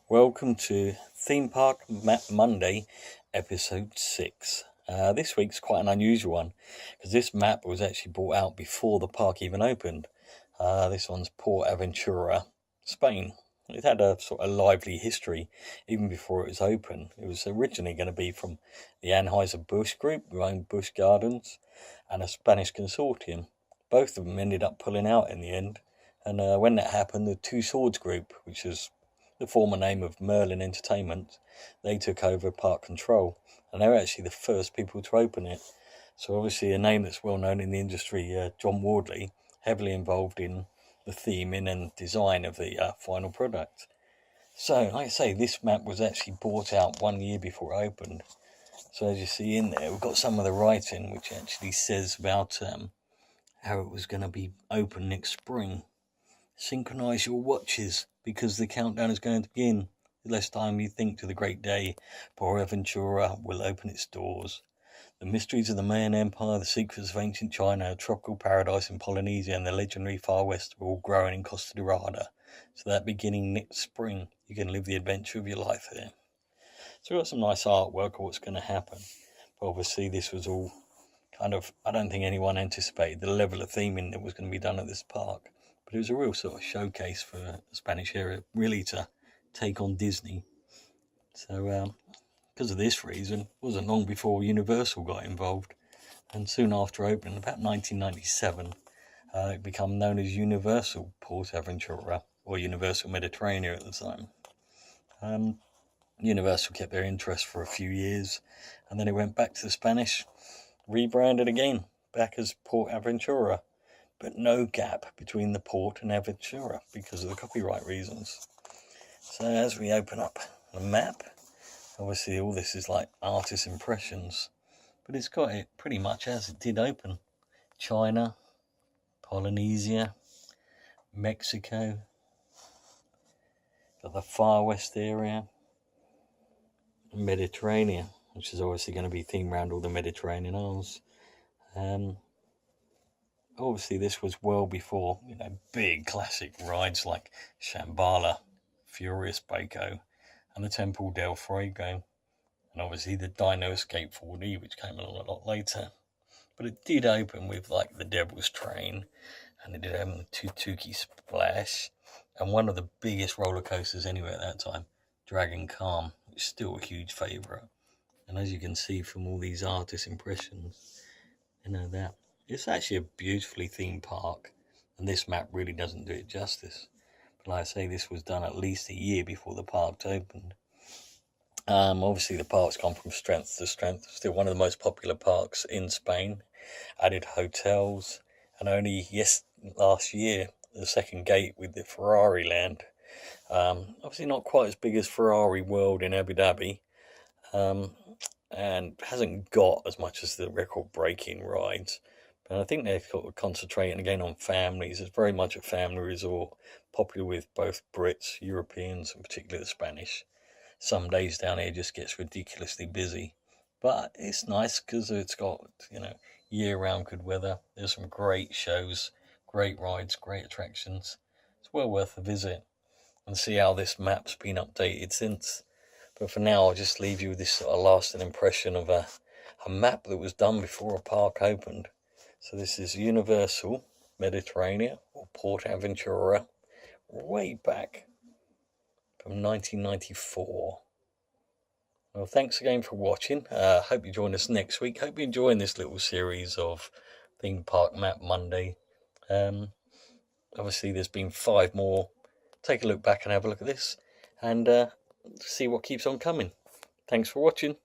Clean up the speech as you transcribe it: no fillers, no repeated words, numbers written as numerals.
Welcome to Theme Park Map Monday, episode 6. This week's quite an unusual one because this map was actually brought out before the park even opened. This one's PortAventura, Spain. It had a sort of lively history even before it was open. It was originally going to be from the Anheuser-Busch group, who owned Busch Gardens, and a Spanish consortium. Both of them ended up pulling out in the end. And when that happened, the Two Swords group, which was the former name of Merlin Entertainment, they took over park control, and they were actually the first people to open it. So obviously a name that's well known in the industry, John Wardley, heavily involved in the theming and design of the final product. So like I say, this map was actually bought out 1 year before it opened. So as you see in there, we've got some of the writing which actually says about how it was going to be open next spring. Synchronize your watches because the countdown is going to begin. The less time you think to the great day, PortAventura will open its doors. The mysteries of the Mayan Empire, the secrets of ancient China, a tropical paradise in Polynesia, and the legendary Far West are all growing in Costa Dorada. So that beginning next spring, you can live the adventure of your life there. So we've got some nice artwork of what's going to happen. But obviously this was all kind of, I don't think anyone anticipated the level of theming that was going to be done at this park. But it was a real sort of showcase for the Spanish area, really, to take on Disney. So because of this reason, it wasn't long before Universal got involved. And soon after opening, about 1997, it became known as Universal PortAventura, or Universal Mediterranean at the time. Universal kept their interest for a few years, and then it went back to the Spanish, rebranded again, back as PortAventura. But no gap between the port and Aventura because of the copyright reasons. So as we open up the map, obviously all this is like artist impressions, but it's got it pretty much as it did open. China, Polynesia, Mexico, got the Far West area, Mediterranean, which is obviously going to be themed around all the Mediterranean Isles. Obviously this was well before, big classic rides like Shambhala, Furious Baco, and the Temple del Fuego, and obviously the Dino Escape 4D, which came along a lot later. But it did open with like the Devil's Train, and it did open with Tutuki Splash, and one of the biggest roller coasters anywhere at that time, Dragon Calm, which is still a huge favourite. And as you can see from all these artist impressions, that it's actually a beautifully themed park, and this map really doesn't do it justice. But like I say, this was done at least a year before the park opened. Obviously the park's gone from strength to strength. Still one of the most popular parks in Spain. Added hotels, and only last year the second gate with the Ferrari land. Obviously not quite as big as Ferrari World in Abu Dhabi, and hasn't got as much as the record-breaking rides. But I think they're concentrating again on families. It's very much a family resort, popular with both Brits, Europeans, and particularly the Spanish. Some days down here just gets ridiculously busy, but it's nice because it's got, year-round good weather. There's some great shows, great rides, great attractions. It's well worth a visit and see how this map's been updated since. But for now, I'll just leave you with this sort of lasting impression of a map that was done before a park opened. So this is Universal Mediterranean, or PortAventura, way back from 1994. Well, thanks again for watching. Hope you join us next week. Hope you're enjoying this little series of Theme Park Map Monday. Obviously, there's been 5 more. Take a look back and have a look at this, and see what keeps on coming. Thanks for watching.